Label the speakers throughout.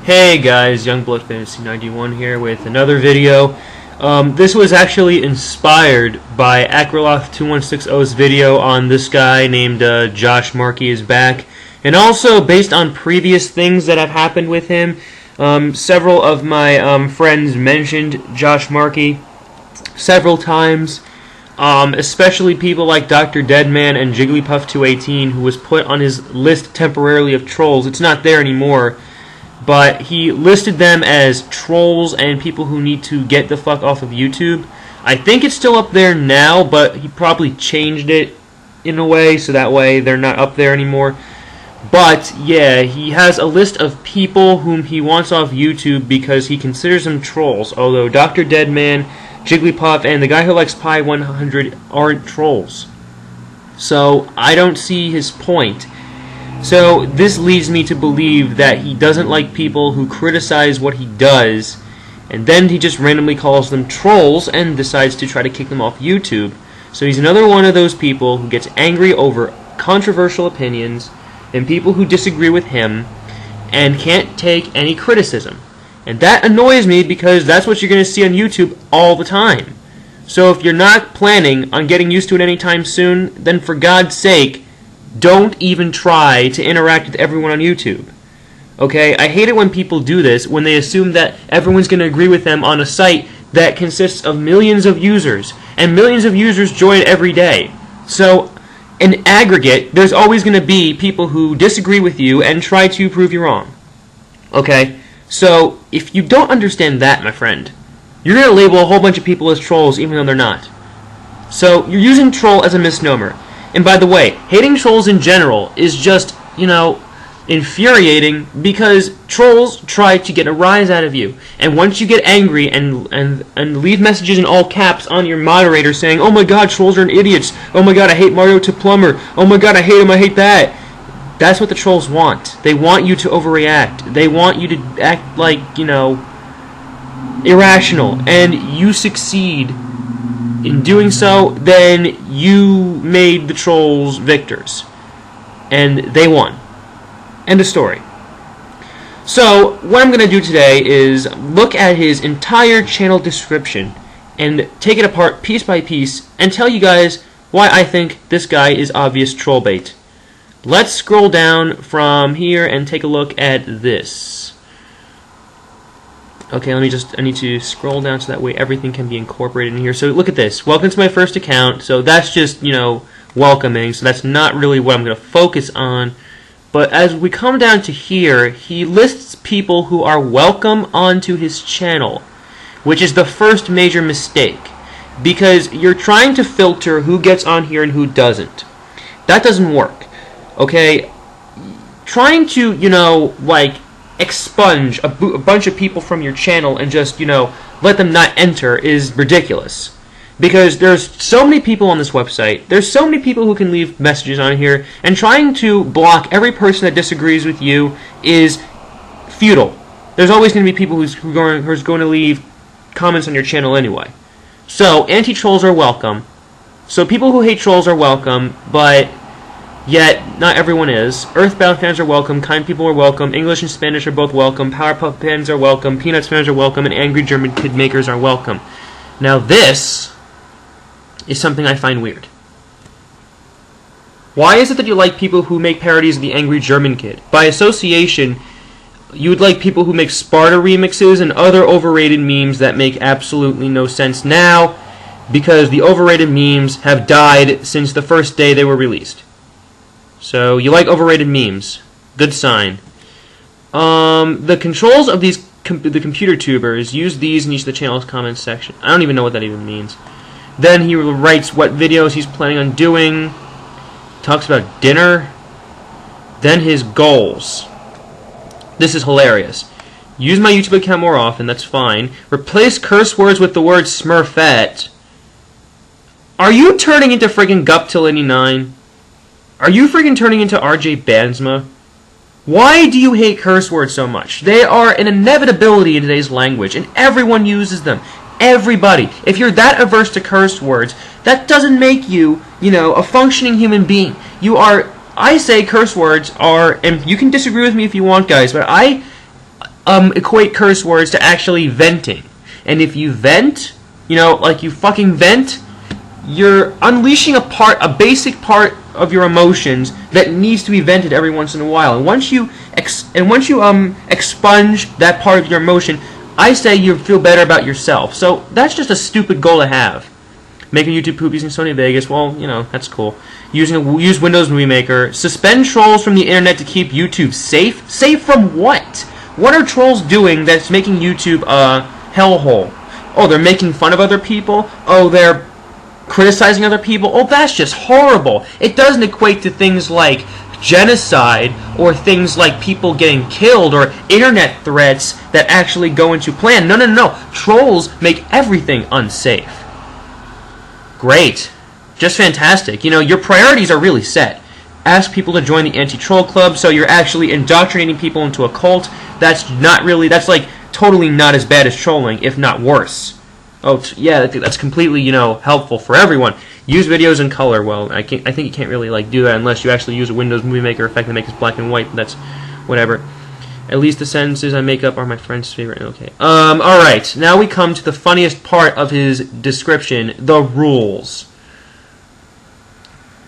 Speaker 1: Hey guys, Youngblood Fantasy 91 here with another video. This was actually inspired by Acroloth2160's video on this guy named JoshMarkeyIsBack, and also based on previous things that have happened with him. Several of my friends mentioned Josh Markey several times, especially people like Dr. Deadman and Jigglypuff218, who was put on his list temporarily of trolls. It's not there anymore. But he listed them as trolls and people who need to get the fuck off of YouTube. I think it's still up there now, but he probably changed it in a way, so that way they're not up there anymore. But, yeah, he has a list of people whom he wants off YouTube because he considers them trolls, although Dr. Deadman, Jigglypuff, and the guy who likes Pi 100 aren't trolls. So, I don't see his point. So this leads me to believe that he doesn't like people who criticize what he does, and then he just randomly calls them trolls and decides to try to kick them off YouTube. So he's another one of those people who gets angry over controversial opinions and people who disagree with him and can't take any criticism. And that annoys me because that's what you're going to see on YouTube all the time. So if you're not planning on getting used to it anytime soon, then for God's sake, don't even try to interact with everyone on YouTube. Okay? I hate it when people do this, when they assume that everyone's going to agree with them on a site that consists of millions of users, and millions of users join every day. So, in aggregate, there's always going to be people who disagree with you and try to prove you wrong. Okay? So, if you don't understand that, my friend, you're going to label a whole bunch of people as trolls even though they're not. So, you're using troll as a misnomer. And by the way, hating trolls in general is just, infuriating because trolls try to get a rise out of you. And once you get angry and leave messages in all caps on your moderator saying, "Oh my god, trolls are idiots. Oh my god, I hate Mario to Plumber. Oh my god, I hate him, I hate that." That's what the trolls want. They want you to overreact. They want you to act like, irrational. And you succeed in doing so, then you made the trolls victors. And they won. End of story. So, what I'm going to do today is look at his entire channel description and take it apart piece by piece and tell you guys why I think this guy is obvious troll bait. Let's scroll down from here and take a look at this. Okay, I need to scroll down so that way everything can be incorporated in here. So look at this. Welcome to my first account. So that's just, welcoming. So that's not really what I'm going to focus on. But as we come down to here, he lists people who are welcome onto his channel, which is the first major mistake. Because you're trying to filter who gets on here and who doesn't. That doesn't work. Okay? Trying to, expunge a bunch of people from your channel and just, let them not enter is ridiculous. Because there's so many people on this website, there's so many people who can leave messages on here, and trying to block every person that disagrees with you is futile. There's always going to be people who's going to leave comments on your channel anyway. So, anti-trolls are welcome. So people who hate trolls are welcome, but yet, not everyone is. Earthbound fans are welcome, kind people are welcome, English and Spanish are both welcome, Powerpuff fans are welcome, Peanuts fans are welcome, and angry German kid makers are welcome. Now this is something I find weird. Why is it that you like people who make parodies of the angry German kid? By association, you would like people who make Sparta remixes and other overrated memes that make absolutely no sense now, because the overrated memes have died since the first day they were released. So, you like overrated memes. Good sign. The controls of the computer tubers, use these in each of the channel's comments section. I don't even know what that even means. Then he writes what videos he's planning on doing. Talks about dinner. Then his goals. This is hilarious. Use my YouTube account more often, that's fine. Replace curse words with the word Smurfette. Are you turning into friggin' Guptil89? Are you freaking turning into RJ Bansma? Why do you hate curse words so much? They are an inevitability in today's language, and everyone uses them. Everybody. If you're that averse to curse words, that doesn't make you, a functioning human being. You are, I say curse words are, and you can disagree with me if you want, guys, but equate curse words to actually venting. And if you vent, you know, like you fucking vent, you're unleashing a basic part of your emotions that needs to be vented every once in a while. And once you expunge that part of your emotion, I say you feel better about yourself. So that's just a stupid goal to have. Making YouTube poop using Sony Vegas, well, you know, that's cool. Use Windows Movie Maker. Suspend trolls from the internet to keep YouTube safe. Safe from what? What are trolls doing that's making YouTube a hellhole? Oh, they're making fun of other people? Oh, they're criticizing other people? Oh, that's just horrible. It doesn't equate to things like genocide or things like people getting killed or internet threats that actually go into plan. No. Trolls make everything unsafe. Great. Just fantastic. You know, your priorities are really set. Ask people to join the anti-troll club, so you're actually indoctrinating people into a cult. That's like totally not as bad as trolling, if not worse. Oh, yeah, that's completely, you know, helpful for everyone. Use videos in color. Well, I think you can't really, like, do that unless you actually use a Windows Movie Maker effect that makes it black and white, but that's whatever. At least the sentences I make up are my friend's favorite. Okay. Alright. Now we come to the funniest part of his description, the rules.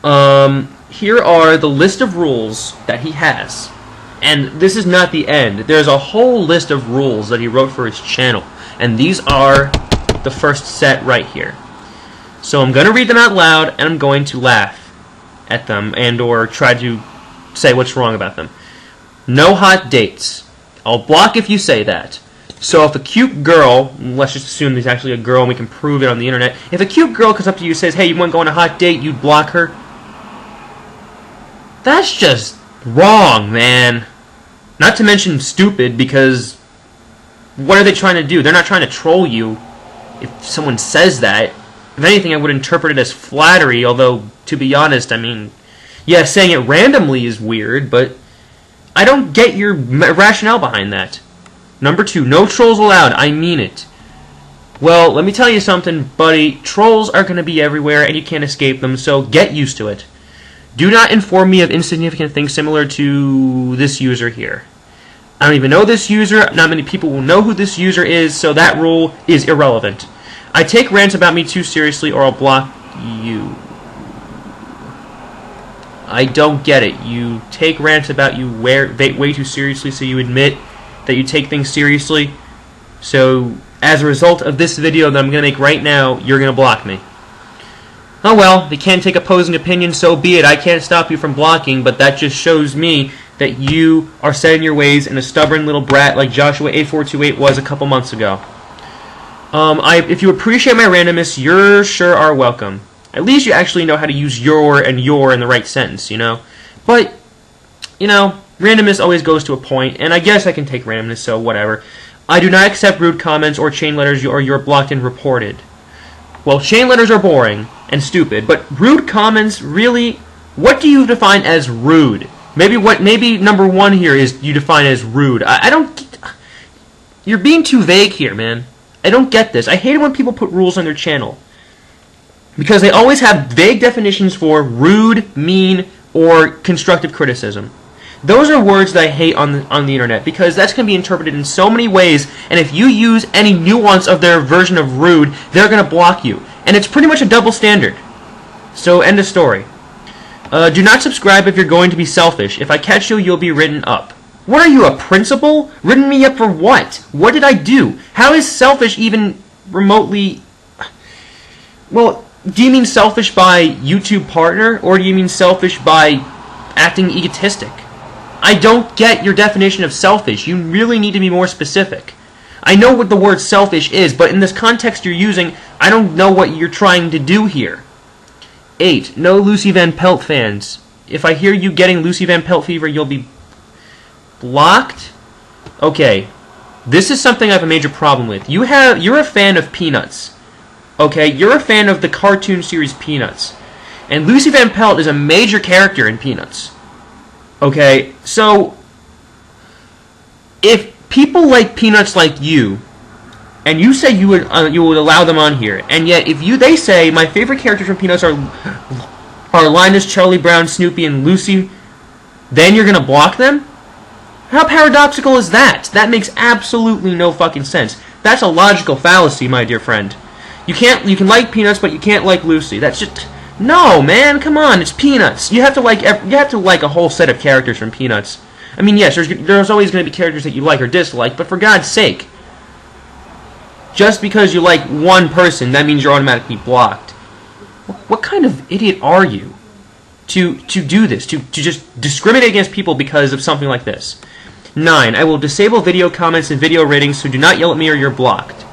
Speaker 1: Here are the list of rules that he has. And this is not the end. There's a whole list of rules that he wrote for his channel. And these are the first set right here. So I'm going to read them out loud, and I'm going to laugh at them and or try to say what's wrong about them. No hot dates. I'll block if you say that. So if a cute girl, let's just assume there's actually a girl and we can prove it on the internet. If a cute girl comes up to you and says, hey, you want to go on a hot date, you'd block her? That's just wrong, man. Not to mention stupid, because what are they trying to do? They're not trying to troll you if someone says that. If anything, I would interpret it as flattery, although, to be honest, I mean, yeah, saying it randomly is weird, but I don't get your rationale behind that. Number 2, no trolls allowed. I mean it. Well, let me tell you something, buddy. Trolls are going to be everywhere, and you can't escape them, so get used to it. Do not inform me of insignificant things similar to this user here. I don't even know this user. Not many people will know who this user is, so that rule is irrelevant. I take rants about me too seriously, or I'll block you. I don't get it. You take rants about you way too seriously, so you admit that you take things seriously. So, as a result of this video that I'm going to make right now, you're going to block me. Oh well, if you can't take opposing opinions, so be it. I can't stop you from blocking, but that just shows me that you are set in your ways and a stubborn little brat like Joshua8428 was a couple months ago. If you appreciate my randomness, you sure are welcome. At least you actually know how to use your and your in the right sentence, you know? But, you know, randomness always goes to a point, and I guess I can take randomness, so whatever. I do not accept rude comments or chain letters or you're blocked and reported. Well, chain letters are boring and stupid, but rude comments, really? What do you define as rude? Maybe number 1 here is you define as rude. I don't... You're being too vague here, man. I don't get this. I hate it when people put rules on their channel, because they always have vague definitions for rude, mean, or constructive criticism. Those are words that I hate on the internet, because that's going to be interpreted in so many ways, and if you use any nuance of their version of rude, they're going to block you. And it's pretty much a double standard. So, end of story. Do not subscribe if you're going to be selfish. If I catch you, you'll be written up. What are you, a principal? Written me up for what? What did I do? How is selfish even remotely... Well, do you mean selfish by YouTube partner, or do you mean selfish by acting egotistic? I don't get your definition of selfish. You really need to be more specific. I know what the word selfish is, but in this context you're using, I don't know what you're trying to do here. 8. No Lucy Van Pelt fans. If I hear you getting Lucy Van Pelt fever, you'll be blocked? Okay. This is something I have a major problem with. You're a fan of Peanuts. Okay? You're a fan of the cartoon series Peanuts. And Lucy Van Pelt is a major character in Peanuts. Okay? So, if people like Peanuts like you, and you say you would allow them on here, and yet if they say my favorite characters from Peanuts are Linus, Charlie Brown, Snoopy, and Lucy, then you're gonna block them? How paradoxical is that? That makes absolutely no fucking sense. That's a logical fallacy, my dear friend. You can like Peanuts, but you can't like Lucy. That's just... No, man, come on, it's Peanuts. You have to like a whole set of characters from Peanuts. I mean, yes, there's always going to be characters that you like or dislike, but for God's sake, just because you like one person, that means you're automatically blocked. What kind of idiot are you to do this, to just discriminate against people because of something like this? 9. I will disable video comments and video ratings, so do not yell at me or you're blocked.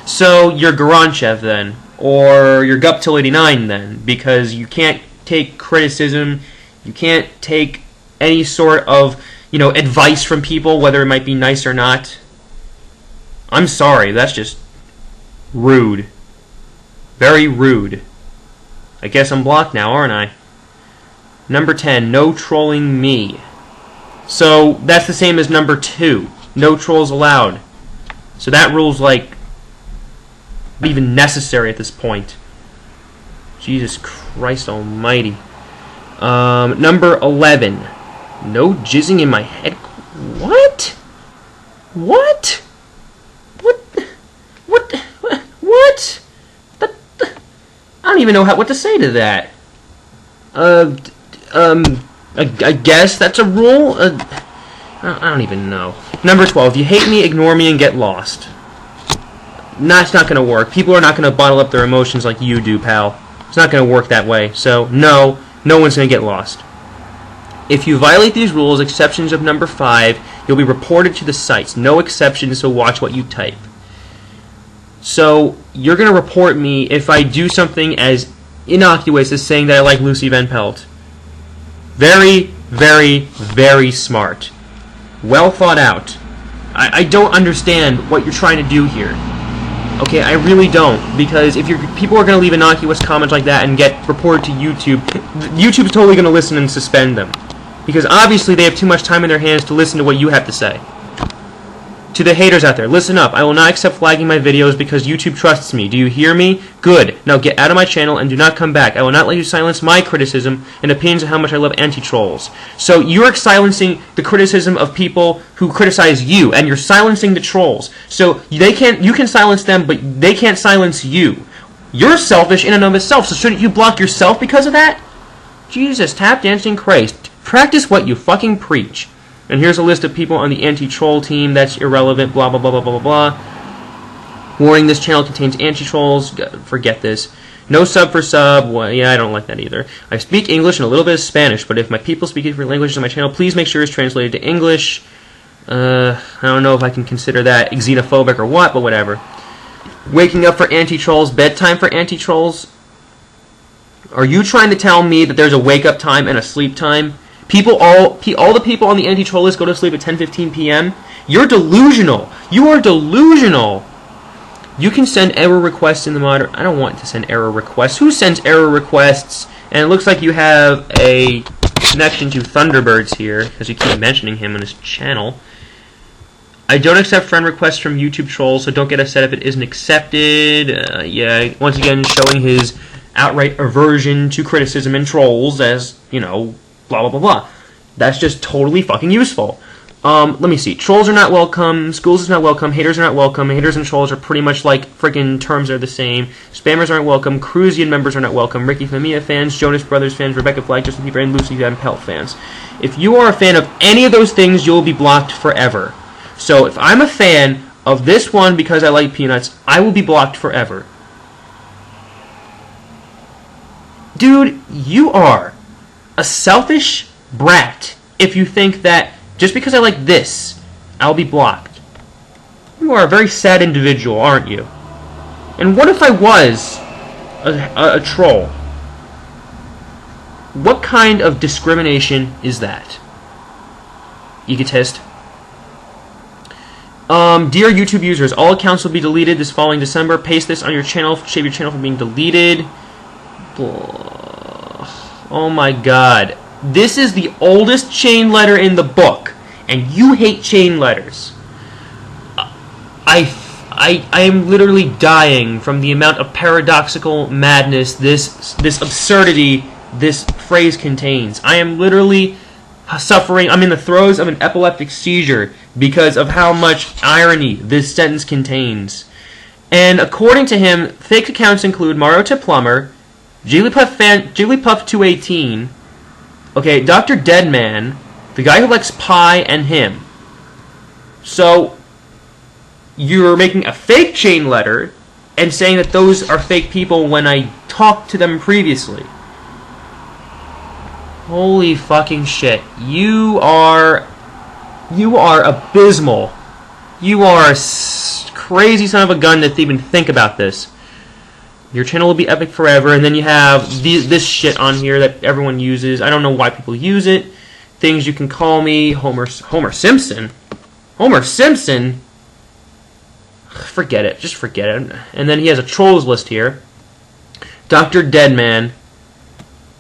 Speaker 1: So you're Garanchev then, or you're Guptil89 then, because you can't take criticism, you can't take any sort of, advice from people, whether it might be nice or not. I'm sorry, that's just rude. Very rude. I guess I'm blocked now, aren't I? Number 10, no trolling me. So that's the same as number 2. No trolls allowed. So that rule's like even necessary at this point. Jesus Christ almighty. Number 11. No jizzing in my head. What? What? What? I don't even know what to say to that. I guess that's a rule? I don't even know. Number 12. If you hate me, ignore me and get lost. That's not going to work. People are not going to bottle up their emotions like you do, pal. It's not going to work that way. So, no one's going to get lost. If you violate these rules, exceptions of number 5, you'll be reported to the sites. No exceptions, so watch what you type. So, you're going to report me if I do something as innocuous as saying that I like Lucy Van Pelt. Very, very, very smart. Well thought out. I don't understand what you're trying to do here. Okay, I really don't, because if people are going to leave innocuous comments like that and get reported to YouTube, YouTube's totally going to listen and suspend them. Because obviously they have too much time in their hands to listen to what you have to say. To the haters out there, listen up. I will not accept flagging my videos because YouTube trusts me. Do you hear me? Good. Now get out of my channel and do not come back. I will not let you silence my criticism and opinions of how much I love anti-trolls. So you're silencing the criticism of people who criticize you, and you're silencing the trolls. So you can silence them, but they can't silence you. You're selfish in and of itself, so shouldn't you block yourself because of that? Jesus, tap dancing Christ. Practice what you fucking preach. And here's a list of people on the anti-troll team. That's irrelevant, blah, blah, blah, blah, blah, blah. Warning, this channel contains anti-trolls. Forget this. No sub for sub. Well, yeah, I don't like that either. I speak English and a little bit of Spanish, but if my people speak different languages on my channel, please make sure it's translated to English. I don't know if I can consider that xenophobic or what, but whatever. Waking up for anti-trolls, bedtime for anti-trolls. Are you trying to tell me that there's a wake-up time and a sleep time? All the people on the anti-troll list go to sleep at 10:15 p.m. You're delusional. You are delusional. You can send error requests in the mod. I don't want to send error requests. Who sends error requests? And it looks like you have a connection to Thunderbirds here, because you keep mentioning him on his channel. I don't accept friend requests from YouTube trolls, so don't get upset if it isn't accepted. Yeah, once again, showing his outright aversion to criticism and trolls as, blah, blah, blah, blah. That's just totally fucking useful. Let me see. Trolls are not welcome. Schools is not welcome. Haters are not welcome. Haters and trolls are pretty much like freaking terms are the same. Spammers aren't welcome. Cruisian members are not welcome. Ricky Famia fans, Jonas Brothers fans, Rebecca Flag, Justin Bieber, and Lucy Van Pelt fans. If you are a fan of any of those things, you'll be blocked forever. So if I'm a fan of this one because I like Peanuts, I will be blocked forever. Dude, you are a selfish brat if you think that just because I like this, I'll be blocked. You are a very sad individual, aren't you? And what if I was a troll? What kind of discrimination is that? Egotist. Dear YouTube users, all accounts will be deleted this following December. Paste this on your channel, save your channel from being deleted. Oh my god. This is the oldest chain letter in the book, and you hate chain letters. I am literally dying from the amount of paradoxical madness this absurdity this phrase contains. I am literally suffering, I'm in the throes of an epileptic seizure because of how much irony this sentence contains. And according to him, fake accounts include Mario to Plumber, Jigglypuff 218, okay, Dr. Deadman, the guy who likes pie, and him. So, you're making a fake chain letter and saying that those are fake people when I talked to them previously. Holy fucking shit. You are abysmal. You are a crazy son of a gun to even think about this. Your channel will be epic forever, and then you have this shit on here that everyone uses. I don't know why people use it. Things you can call me, Homer Simpson? Homer Simpson? Forget it. Just forget it. And then he has a trolls list here. Dr. Deadman.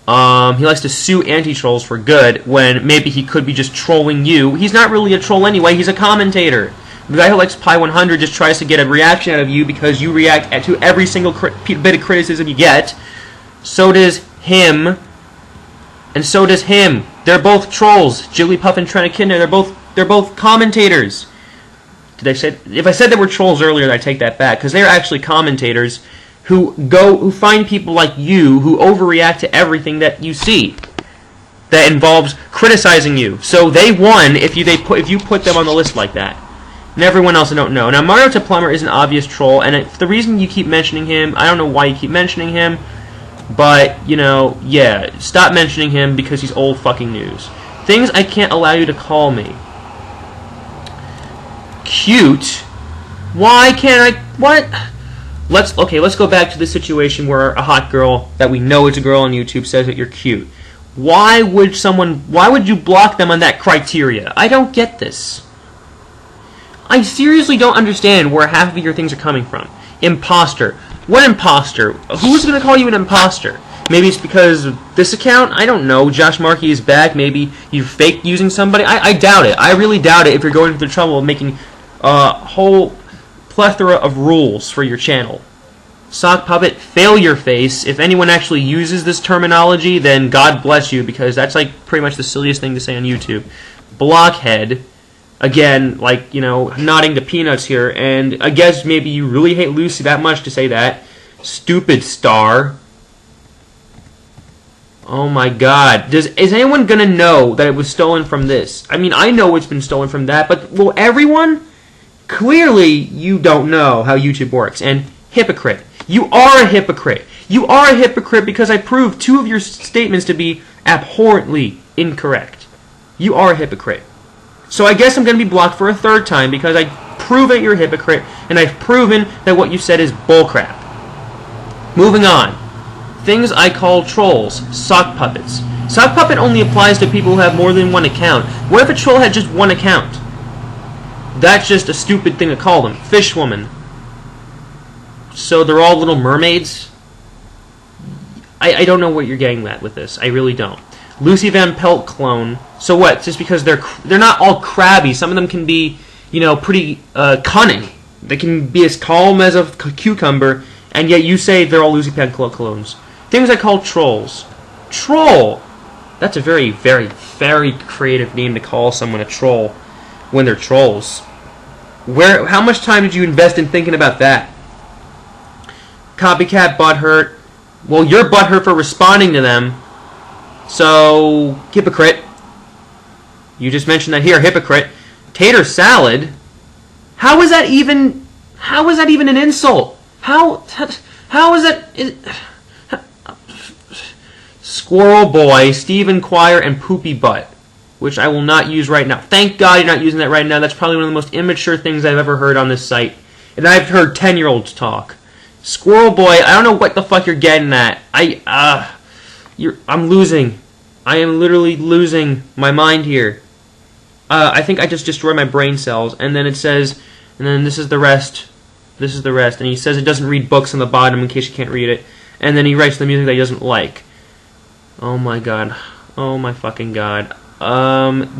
Speaker 1: He likes to sue anti-trolls for good when maybe he could be just trolling you. He's not really a troll anyway. He's a commentator. The guy who likes Pi 100 just tries to get a reaction out of you because you react to every single bit of criticism you get. So does him. And so does him. They're both trolls. Jigglypuff and Trenakidna, they're both commentators. If I said they were trolls earlier, I take that back, because they're actually commentators who find people like you who overreact to everything that you see that involves criticizing you. So they won if you put them on the list like that. And everyone else I don't know. Now, Mario to Plumber is an obvious troll, and the reason you keep mentioning him, I don't know why you keep mentioning him, but, yeah, stop mentioning him because he's old fucking news. Things I can't allow you to call me. Cute? Why can't I... What? Let's go back to the situation where a hot girl that we know is a girl on YouTube says that you're cute. Why would you block them on that criteria? I don't get this. I seriously don't understand where half of your things are coming from. Imposter. What imposter? Who's going to call you an imposter? Maybe it's because of this account? I don't know. JoshMarkeyIsBack. Maybe you faked using somebody? I doubt it. I really doubt it if you're going through the trouble of making a whole plethora of rules for your channel. Sock puppet, failure face. If anyone actually uses this terminology, then God bless you, because that's like pretty much the silliest thing to say on YouTube. Blockhead. Again, like, nodding to peanuts here, and I guess maybe you really hate Lucy that much to say that. Stupid star. Oh my god. Is anyone gonna know that it was stolen from this? I mean, I know it's been stolen from that, but will everyone? Clearly, you don't know how YouTube works. And hypocrite. You are a hypocrite. You are a hypocrite because I proved two of your statements to be abhorrently incorrect. You are a hypocrite. So I guess I'm going to be blocked for a third time because I've proven you're a hypocrite, and I've proven that what you said is bullcrap. Moving on. Things I call trolls. Sock puppets. Sock puppet only applies to people who have more than one account. What if a troll had just one account? That's just a stupid thing to call them. Fishwoman. So they're all little mermaids? I don't know what you're getting at with this. I really don't. Lucy Van Pelt clone. So what? Just because they're not all crabby. Some of them can be, pretty cunning. They can be as calm as a cucumber, and yet you say they're all Lucy Van Pelt clones. Things I call trolls. Troll. That's a very, very, very creative name to call someone a troll when they're trolls. How much time did you invest in thinking about that? Copycat butthurt. Well, you're butthurt for responding to them. So, hypocrite. You just mentioned that here, hypocrite. Tater salad? How is that even an insult? How is that... Squirrel boy, Steve Inquire, and poopy butt, which I will not use right now. Thank God you're not using that right now. That's probably one of the most immature things I've ever heard on this site. And I've heard 10-year-olds talk. Squirrel boy, I don't know what the fuck you're getting at. I'm losing. I am literally losing my mind here. I think I just destroyed my brain cells. And then it says, and then this is the rest. This is the rest. And he says it doesn't read books on the bottom in case you can't read it. And then he writes the music that he doesn't like. Oh my god. Oh my fucking god.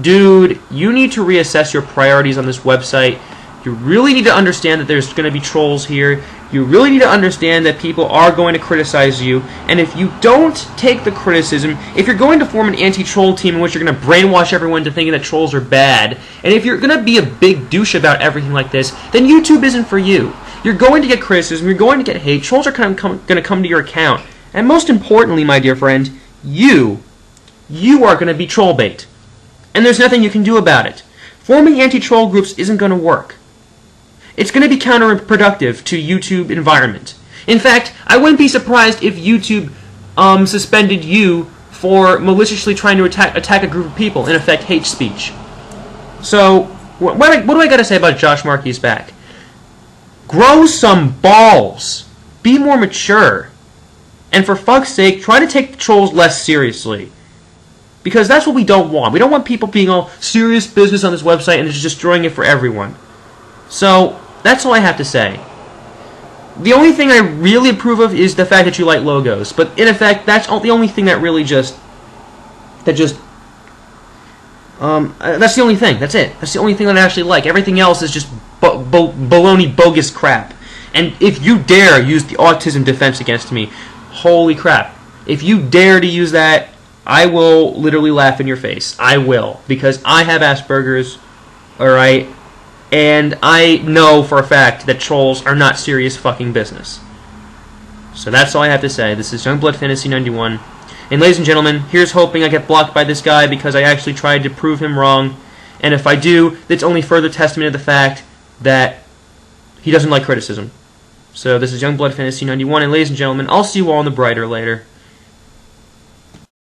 Speaker 1: Dude, you need to reassess your priorities on this website. You really need to understand that there's going to be trolls here. You really need to understand that people are going to criticize you. And if you don't take the criticism, if you're going to form an anti-troll team in which you're going to brainwash everyone to thinking that trolls are bad, and if you're going to be a big douche about everything like this, then YouTube isn't for you. You're going to get criticism. You're going to get hate. Trolls are going to come to your account. And most importantly, my dear friend, you are going to be troll bait. And there's nothing you can do about it. Forming anti-troll groups isn't going to work. It's going to be counterproductive to YouTube environment. In fact, I wouldn't be surprised if YouTube suspended you for maliciously trying to attack a group of people, in effect, hate speech. So, what do I got to say about JoshMarkeyIsBack? Grow some balls. Be more mature. And for fuck's sake, try to take the trolls less seriously. Because that's what we don't want. We don't want people being all serious business on this website and just destroying it for everyone. So, that's all I have to say. The only thing I really approve of is the fact that you like logos. But in effect, that's the only thing that really that's the only thing. That's it. That's the only thing that I actually like. Everything else is just baloney, bogus crap. And if you dare use the autism defense against me, holy crap. If you dare to use that, I will literally laugh in your face. I will. Because I have Asperger's, alright? And I know for a fact that trolls are not serious fucking business. So that's all I have to say. This is Youngblood Fantasy 91. And ladies and gentlemen, here's hoping I get blocked by this guy because I actually tried to prove him wrong. And if I do, that's only further testament to the fact that he doesn't like criticism. So this is Youngblood Fantasy 91. And ladies and gentlemen, I'll see you all in the brighter later.